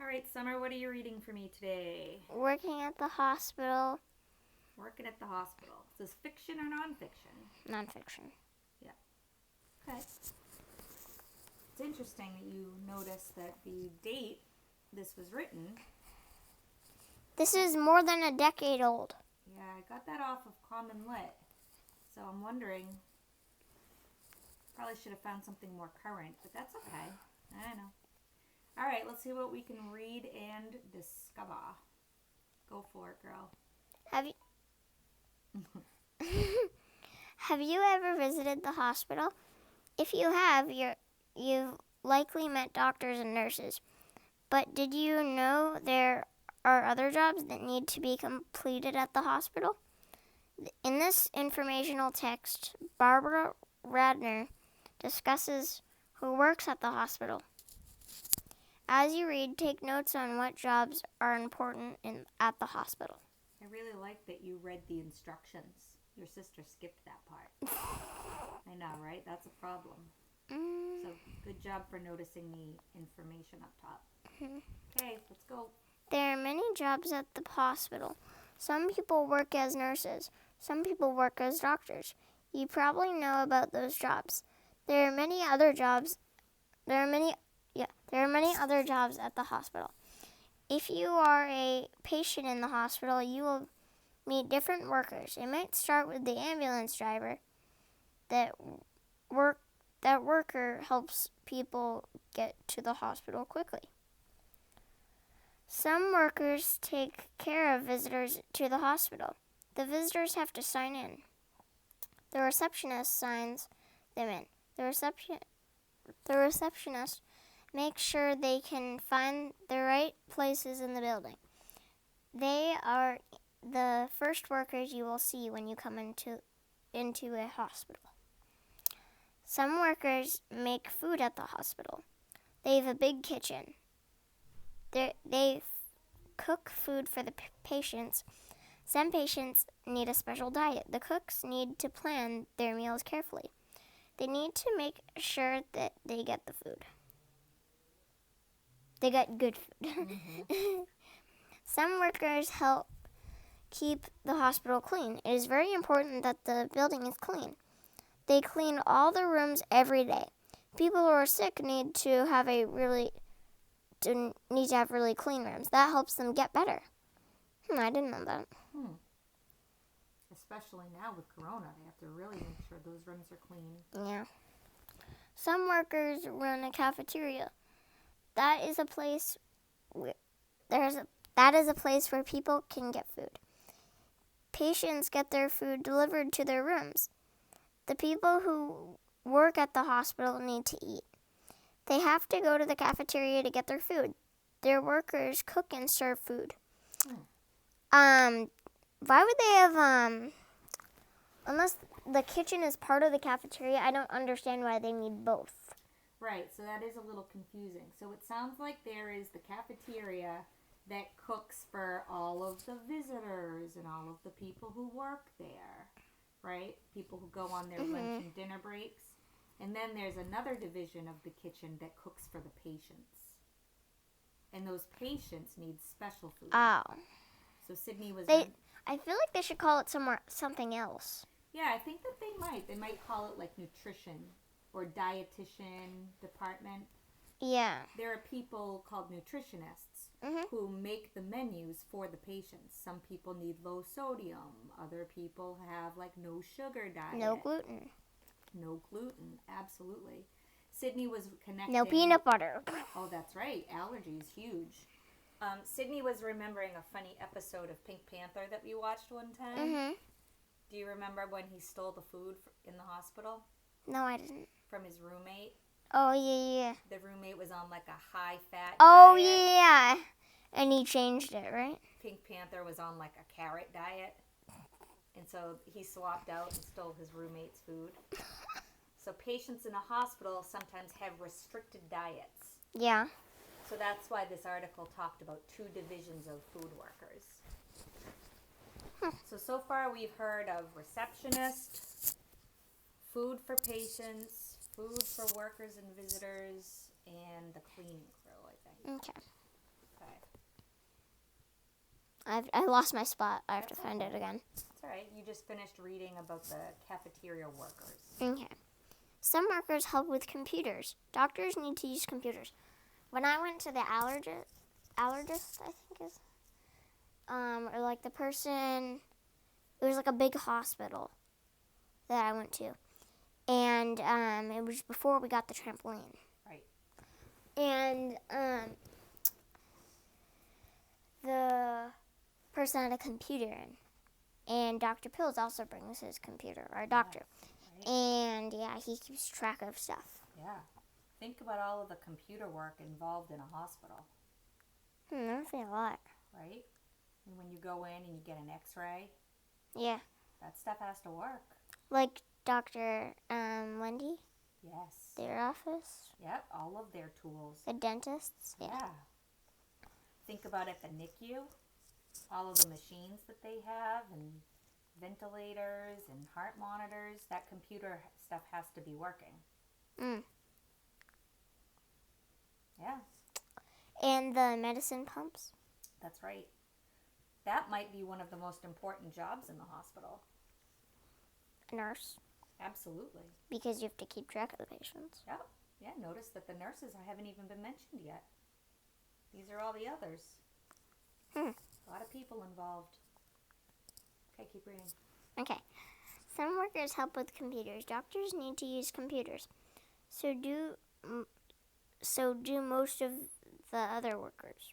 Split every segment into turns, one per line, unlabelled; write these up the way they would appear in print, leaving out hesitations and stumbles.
right, Summer, what are you reading for me today?
Working at the hospital.
Working at the hospital. Is this fiction or nonfiction?
Nonfiction.
Yeah. Okay. It's interesting that you noticed that the date this was written.
This is more than a decade old.
Yeah, I got that off of Common Lit. So I'm wondering, probably should have found something more current, but that's okay. I know. All right, let's see what we can read and discover. Go for it, girl.
Have you ever visited the hospital? If you have, you've likely met doctors and nurses. But did you know there are other jobs that need to be completed at the hospital? In this informational text, Barbara Radner discusses who works at the hospital. As you read, take notes on what jobs are important at the hospital.
I really like that you read the instructions. Your sister skipped that part. I know, right? That's a problem. So good job for noticing the information up top. Okay, let's go.
There are many jobs at the hospital. Some people work as nurses. Some people work as doctors. You probably know about those jobs. There are many other jobs at the hospital. If you are a patient in the hospital, you will meet different workers. It might start with the ambulance driver. That worker helps people get to the hospital quickly. Some workers take care of visitors to the hospital. The visitors have to sign in. The receptionist signs them in. The receptionist makes sure they can find the right places in the building. They are the first workers you will see when you come into a hospital. Some workers make food at the hospital. They have a big kitchen. They cook food for the patients. Some patients need a special diet. The cooks need to plan their meals carefully. They need to make sure that they get the food. They get good food.
Mm-hmm.
Some workers help keep the hospital clean. It is very important that the building is clean. They clean all the rooms every day. People who are sick need to have really clean rooms. That helps them get better. I didn't know that.
Especially now with Corona, they have to really make sure those rooms are clean.
Yeah. Some workers run a cafeteria. That is a place where people can get food. Patients get their food delivered to their rooms. The people who work at the hospital need to eat. They have to go to the cafeteria to get their food. Their workers cook and serve food. Why would they have, unless the kitchen is part of the cafeteria, I don't understand why they need both.
Right, so that is a little confusing. So it sounds like there is the cafeteria that cooks for all of the visitors and all of the people who work there, right? People who go on their lunch and dinner breaks. And then there's another division of the kitchen that cooks for the patients. And those patients need special food.
Oh.
So Sydney was...
I feel like they should call it something else.
Yeah, I think that they might. They might call it like nutrition or dietitian department.
Yeah.
There are people called nutritionists who make the menus for the patients. Some people need low sodium. Other people have like no sugar diet.
No gluten.
No gluten, absolutely. Sydney was connecting...
No peanut butter.
Oh, that's right. Allergies, huge. Sydney was remembering a funny episode of Pink Panther that we watched one time. Do you remember when he stole the food in the hospital?
No, I didn't.
From his roommate?
Oh, yeah.
The roommate was on like a high-fat
Oh,
diet.
yeah. And he changed it, right?
Pink Panther was on like a carrot diet. And so he swapped out and stole his roommate's food. So patients in a hospital sometimes have restricted diets.
Yeah.
So that's why this article talked about two divisions of food workers. So far we've heard of receptionist, food for patients, food for workers and visitors, and the cleaning crew, I think.
Okay.
Okay.
I lost my spot. I have to
That's
find
okay.
it again.
That's all right. You just finished reading about the cafeteria workers.
Okay. Some workers help with computers. Doctors need to use computers. When I went to the allergist, I think is, or like the person, it was like a big hospital that I went to. And it was before we got the trampoline.
Right.
And the person had a computer in. And Dr. Pills also brings his computer, our doctor.
Right.
And yeah, he keeps track of stuff.
Yeah. Think about all of the computer work involved in a hospital.
That's a lot.
Right? And when you go in and you get an x-ray,
Yeah.
that stuff has to work.
Like Dr. Wendy,
Yes.
their office,
Yep, all of their tools.
the dentists.
Yeah. Think about at the NICU, all of the machines that they have and ventilators and heart monitors. That computer stuff has to be working.
Mm.
Yeah,
And the medicine pumps.
that's right. That might be one of the most important jobs in the hospital.
Nurse.
Absolutely.
Because you have to keep track of the patients.
Yep. Yeah, notice that the nurses haven't even been mentioned yet. These are all the others. A lot of people involved. Okay, keep reading.
Okay. Some workers help with computers. Doctors need to use computers. So do most of the other workers.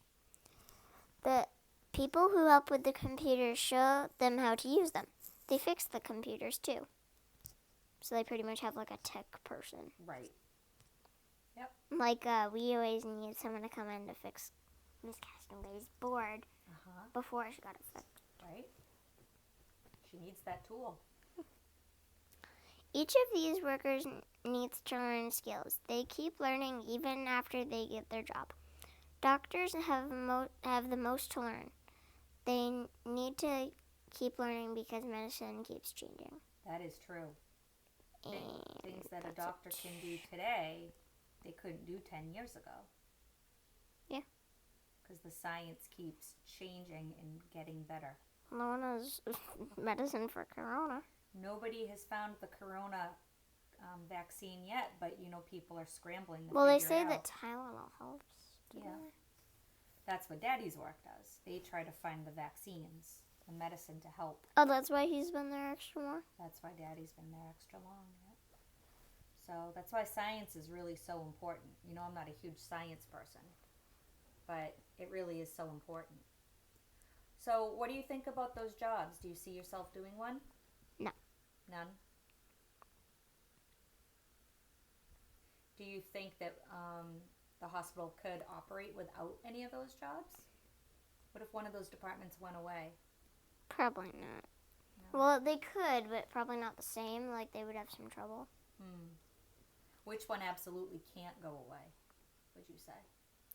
The people who help with the computers show them how to use them. They fix the computers too. So they pretty much have like a tech person.
Right. Yep.
Like we always need someone to come in to fix Miss Castonway's board before she got it fixed.
Right. She needs that tool.
Each of these workers needs to learn skills. They keep learning even after they get their job. Doctors have the most to learn. They need to keep learning because medicine keeps changing.
That is true. Things that a doctor can do today, they couldn't do 10 years ago.
Yeah.
Because the science keeps changing and getting better.
No one has medicine for corona.
Nobody has found the corona vaccine yet, but people are scrambling to
Well, they
figure it
say
out.
that Tylenol helps.
Yeah. That's what Daddy's work does. They try to find the vaccines, the medicine to help.
Oh, that's why he's been there extra more?
That's why Daddy's been there extra long. Yeah. So that's why science is really so important. I'm not a huge science person, but it really is so important. So what do you think about those jobs? Do you see yourself doing one?
No.
None? Do you think that the hospital could operate without any of those jobs? What if one of those departments went away?
Probably not.
No.
Well, they could, but probably not the same. Like, they would have some trouble.
Which one absolutely can't go away, would you say?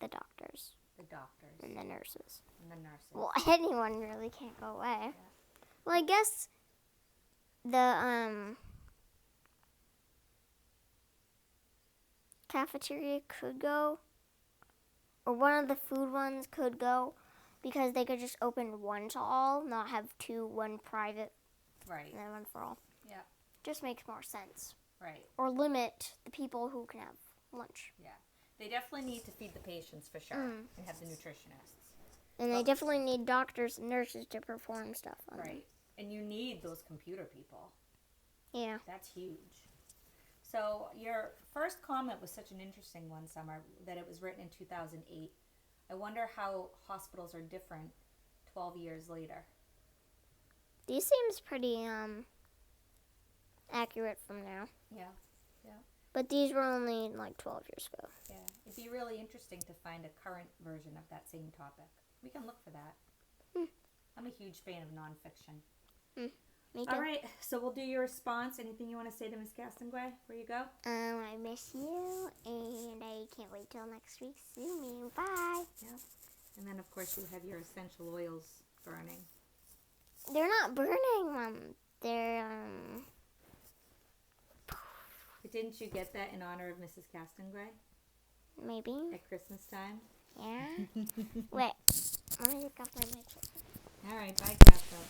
The doctors.
The doctors.
And the nurses.
And the nurses.
Well, anyone really can't go away.
Yeah.
Well, I guess the cafeteria could go, or one of the food ones could go, because they could just open one to all, not have two, one private,
Right.
and then one for all.
Yeah.
Just makes more sense.
Right.
Or limit the people who can have lunch.
Yeah. They definitely need to feed the patients for sure, and have the nutritionists.
And they definitely need doctors and nurses to perform stuff on them.
Right. And you need those computer people.
Yeah.
That's huge. So your first comment was such an interesting one, Summer, that it was written in 2008. I wonder how hospitals are different 12 years later.
These seems pretty accurate from now.
Yeah.
But these were only like 12 years ago.
Yeah. It'd be really interesting to find a current version of that same topic. We can look for that. I'm a huge fan of nonfiction.
Me too.
All right, so we'll do your response. Anything you want to say to Miss Castonguay before you go?
I miss you, and I can't wait till next week. See you. Bye.
Yeah. And then, of course, you have your essential oils burning.
They're not burning, Mom. They're,
But didn't you get that in honor of Mrs. Castonguay
maybe.
at Christmas time?
Yeah? Wait. Let me take off my mic.
All right, bye, Catherine.